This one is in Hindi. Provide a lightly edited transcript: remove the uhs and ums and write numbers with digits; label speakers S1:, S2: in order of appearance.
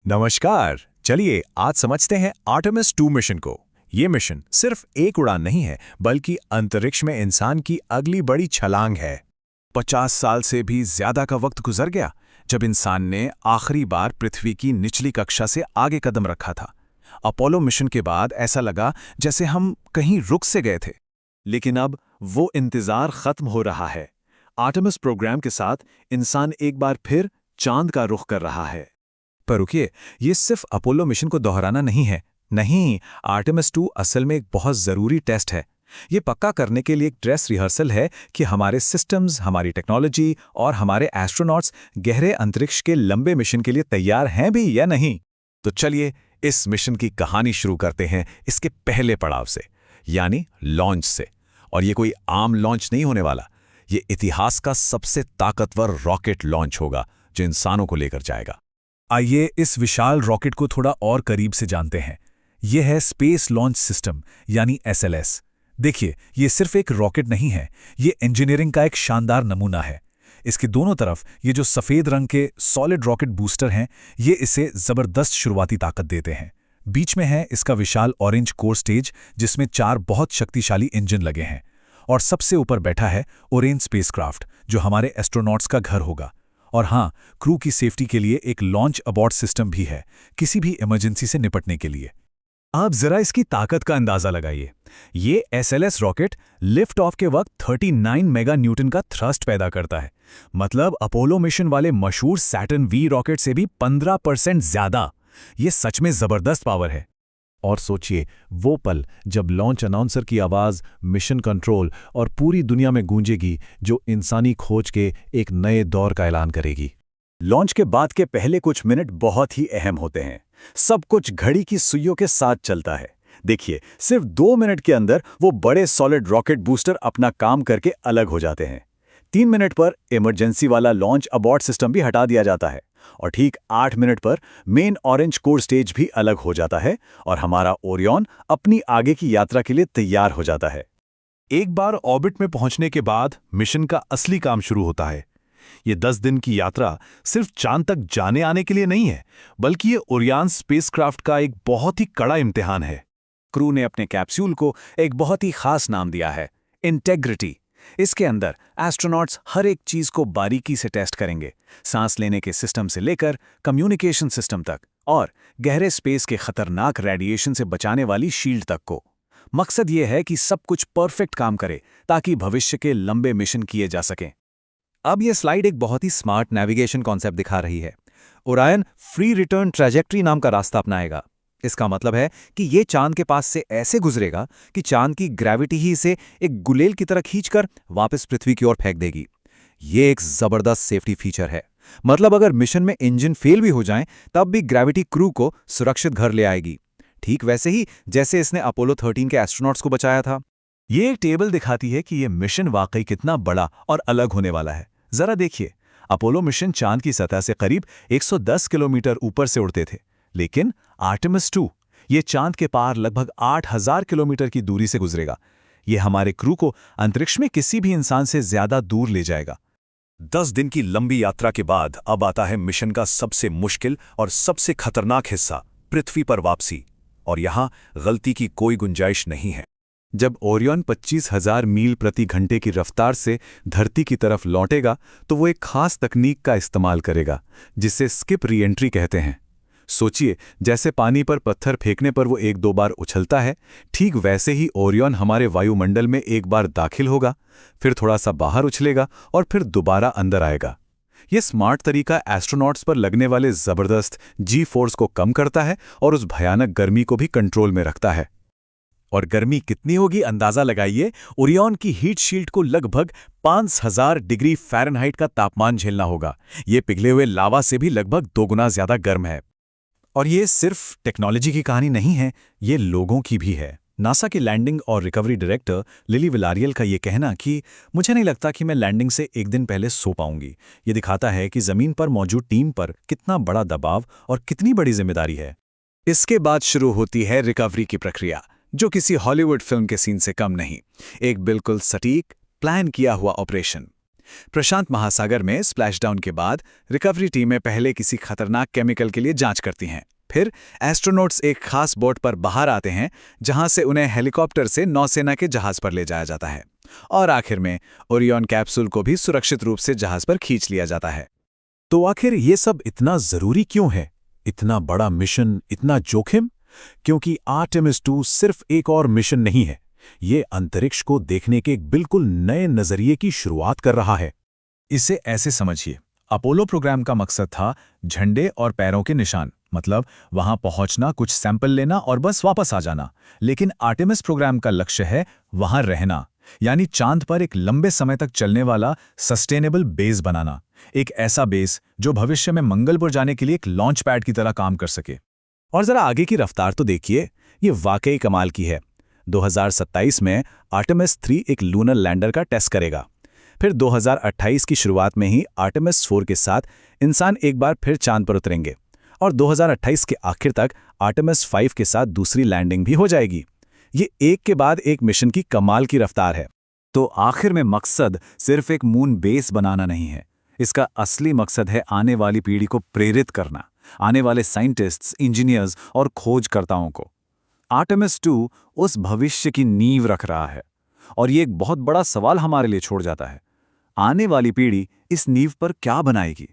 S1: नमस्कार। चलिए आज समझते हैं आर्टेमिस 2 मिशन को। ये मिशन सिर्फ एक उड़ान नहीं है, बल्कि अंतरिक्ष में इंसान की अगली बड़ी छलांग है। 50 साल से भी ज्यादा का वक्त गुजर गया जब इंसान ने आखिरी बार पृथ्वी की निचली कक्षा से आगे कदम रखा था। अपोलो मिशन के बाद ऐसा लगा जैसे हम कहीं रुक से गए थे, लेकिन अब वो इंतजार खत्म हो रहा है। आर्टेमिस प्रोग्राम के साथ इंसान एक बार फिर चांद का रुख कर रहा है। पर रुकिए, ये सिर्फ अपोलो मिशन को दोहराना नहीं है। नहीं, आर्टेमिस 2 असल में एक बहुत जरूरी टेस्ट है। ये पक्का करने के लिए एक ड्रेस रिहर्सल है कि हमारे सिस्टम्स, हमारी टेक्नोलॉजी और हमारे एस्ट्रोनॉट्स गहरे अंतरिक्ष के लंबे मिशन के लिए तैयार हैं भी या नहीं। तो चलिए इस मिशन की कहानी शुरू करते हैं इसके पहले पड़ाव से, यानी लॉन्च से। और ये कोई आम लॉन्च नहीं होने वाला। ये इतिहास का सबसे ताकतवर रॉकेट लॉन्च होगा जो इंसानों को लेकर जाएगा। आइए इस विशाल रॉकेट को थोड़ा और करीब से जानते हैं। यह है स्पेस लॉन्च सिस्टम यानी SLS। देखिए, ये सिर्फ एक रॉकेट नहीं है, ये इंजीनियरिंग का एक शानदार नमूना है। इसके दोनों तरफ ये जो सफ़ेद रंग के सॉलिड रॉकेट बूस्टर हैं, ये इसे ज़बरदस्त शुरुआती ताकत देते हैं। बीच में है इसका विशाल ऑरेंज कोर स्टेज, जिसमें 4 बहुत शक्तिशाली इंजन लगे हैं। और सबसे ऊपर बैठा है ओरेन स्पेसक्राफ्ट, जो हमारे एस्ट्रोनॉट्स का घर होगा। और हाँ, क्रू की सेफ्टी के लिए एक लॉन्च अबॉर्ट सिस्टम भी है, किसी भी इमरजेंसी से निपटने के लिए। आप जरा इसकी ताकत का अंदाजा लगाइए। ये SLS रॉकेट लिफ्ट ऑफ के वक्त 39 मेगा न्यूटन का थ्रस्ट पैदा करता है। मतलब अपोलो मिशन वाले मशहूर सैटर्न V रॉकेट से भी 15% ज्यादा। ये सच में जबरदस्त पावर है। और सोचिए वो पल जब लॉन्च अनाउंसर की आवाज़ मिशन कंट्रोल और पूरी दुनिया में गूंजेगी, जो इंसानी खोज के एक नए दौर का ऐलान करेगी। लॉन्च के बाद के पहले कुछ मिनट बहुत ही अहम होते हैं। सब कुछ घड़ी की सुइयों के साथ चलता है। देखिए, सिर्फ 2 मिनट के अंदर वो बड़े सॉलिड रॉकेट बूस्टर अपना काम करके अलग हो जाते हैं। 3 मिनट पर इमरजेंसी वाला लॉन्च अबॉर्ट सिस्टम भी हटा दिया जाता है। और ठीक 8 मिनट पर मेन ऑरेंज कोर स्टेज भी अलग हो जाता है और हमारा ओरियन अपनी आगे की यात्रा के लिए तैयार हो जाता है। एक बार ऑर्बिट में पहुंचने के बाद मिशन का असली काम शुरू होता है। ये 10 दिन की यात्रा सिर्फ चांद तक जाने आने के लिए नहीं है, बल्कि ये ओरियन स्पेसक्राफ्ट का एक बहुत ही कड़ा इम्तिहान है। क्रू ने अपने कैप्सूल को एक बहुत ही खास नाम दिया है, इंटेग्रिटी। इसके अंदर एस्ट्रोनॉट्स हर एक चीज को बारीकी से टेस्ट करेंगे, सांस लेने के सिस्टम से लेकर कम्युनिकेशन सिस्टम तक, और गहरे स्पेस के खतरनाक रेडिएशन से बचाने वाली शील्ड तक को। मकसद ये है कि सब कुछ परफेक्ट काम करे ताकि भविष्य के लंबे मिशन किए जा सकें। अब यह स्लाइड एक बहुत ही स्मार्ट नेविगेशन कॉन्सेप्ट दिखा रही है। ओरायन फ्री रिटर्न ट्रैजेक्टरी नाम का रास्ता अपनाएगा। इसका मतलब है कि ये चांद के पास से ऐसे गुजरेगा कि चांद की ग्रेविटी ही इसे एक गुलेल की तरह खींचकर वापस पृथ्वी की ओर फेंक देगी। ये एक जबरदस्त सेफ्टी फीचर है। मतलब अगर मिशन में इंजन फेल भी हो जाएं, तब भी ग्रेविटी क्रू को सुरक्षित घर ले आएगी, ठीक वैसे ही जैसे इसने अपोलो 13 के एस्ट्रोनॉट्स को बचाया था। ये एक टेबल दिखाती है कि ये मिशन वाकई कितना बड़ा और अलग होने वाला है। जरा देखिए, अपोलो मिशन चांद की सतह से करीब 110 किलोमीटर ऊपर से उड़ते थे, लेकिन आर्टेमिस 2 ये चांद के पार लगभग 8000 किलोमीटर की दूरी से गुजरेगा। ये हमारे क्रू को अंतरिक्ष में किसी भी इंसान से ज्यादा दूर ले जाएगा। 10 दिन की लंबी यात्रा के बाद अब आता है मिशन का सबसे मुश्किल और सबसे खतरनाक हिस्सा, पृथ्वी पर वापसी। और यहां गलती की कोई गुंजाइश नहीं है। जब ओरियन 25,000 मील प्रति घंटे की रफ्तार से धरती की तरफ लौटेगा, तो वो एक खास तकनीक का इस्तेमाल करेगा, जिसे स्किप री एंट्री कहते हैं। सोचिए, जैसे पानी पर पत्थर फेंकने पर वो 1-2 बार उछलता है, ठीक वैसे ही ओरियन हमारे वायुमंडल में एक बार दाखिल होगा, फिर थोड़ा सा बाहर उछलेगा और फिर दोबारा अंदर आएगा। ये स्मार्ट तरीका एस्ट्रोनॉट्स पर लगने वाले जबरदस्त जी फोर्स को कम करता है और उस भयानक गर्मी को भी कंट्रोल में रखता है। और गर्मी कितनी होगी अंदाजा लगाइए। ओरियन की हीट शील्ड को लगभग 5000 डिग्री फ़ारेनहाइट का तापमान झेलना होगा। ये पिघले हुए लावा से भी लगभग 2 गुना ज्यादा गर्म है। और ये सिर्फ टेक्नोलॉजी की कहानी नहीं है, ये लोगों की भी है। नासा की लैंडिंग और रिकवरी डायरेक्टर लिली विलारियल का ये कहना कि मुझे नहीं लगता कि मैं लैंडिंग से एक दिन पहले सो पाऊंगी, ये दिखाता है कि जमीन पर मौजूद टीम पर कितना बड़ा दबाव और कितनी बड़ी जिम्मेदारी है। इसके बाद शुरू होती है रिकवरी की प्रक्रिया, जो किसी हॉलीवुड फिल्म के सीन से कम नहीं। एक बिल्कुल सटीक प्लान किया हुआ ऑपरेशन। प्रशांत महासागर में स्प्लैशडाउन के बाद रिकवरी टीमें पहले किसी खतरनाक केमिकल के लिए जांच करती हैं। फिर एस्ट्रोनॉट्स एक खास बोट पर बाहर आते हैं, जहां से उन्हें हेलीकॉप्टर से नौसेना के जहाज पर ले जाया जाता है। और आखिर में ओरियन कैप्सूल को भी सुरक्षित रूप से जहाज पर खींच लिया जाता है। तो आखिर ये सब इतना जरूरी क्यों है? इतना बड़ा मिशन, इतना जोखिम? क्योंकि आर्टेमिस 2 सिर्फ एक और मिशन नहीं है, ये अंतरिक्ष को देखने के एक बिल्कुल नए नजरिए की शुरुआत कर रहा है। इसे ऐसे समझिए, अपोलो प्रोग्राम का मकसद था झंडे और पैरों के निशान, मतलब वहां पहुंचना, कुछ सैंपल लेना और बस वापस आ जाना। लेकिन आर्टेमिस प्रोग्राम का लक्ष्य है वहां रहना, यानी चांद पर एक लंबे समय तक चलने वाला सस्टेनेबल बेस बनाना। एक ऐसा बेस जो भविष्य में मंगल पर जाने के लिए एक लॉन्च पैड की तरह काम कर सके। और जरा आगे की रफ्तार तो देखिए, ये वाकई कमाल की है। 2027 में आर्टेमिस 3 एक लूनर लैंडर का टेस्ट करेगा। फिर 2028 की शुरुआत में ही आर्टेमिस 4 के साथ इंसान एक बार फिर चांद पर उतरेंगे। और 2028 के आखिर तक आर्टेमिस 5 के साथ दूसरी लैंडिंग भी हो जाएगी। ये एक के बाद एक मिशन की कमाल की रफ्तार है। तो आखिर में मकसद सिर्फ एक मून बेस बनाना नहीं है, इसका असली मकसद है आने वाली पीढ़ी को प्रेरित करना, आने वाले साइंटिस्ट्स, इंजीनियर्स और खोजकर्ताओं को। आर्टेमिस 2 उस भविष्य की नींव रख रहा है। और ये एक बहुत बड़ा सवाल हमारे लिए छोड़ जाता है, आने वाली पीढ़ी इस नींव पर क्या बनाएगी?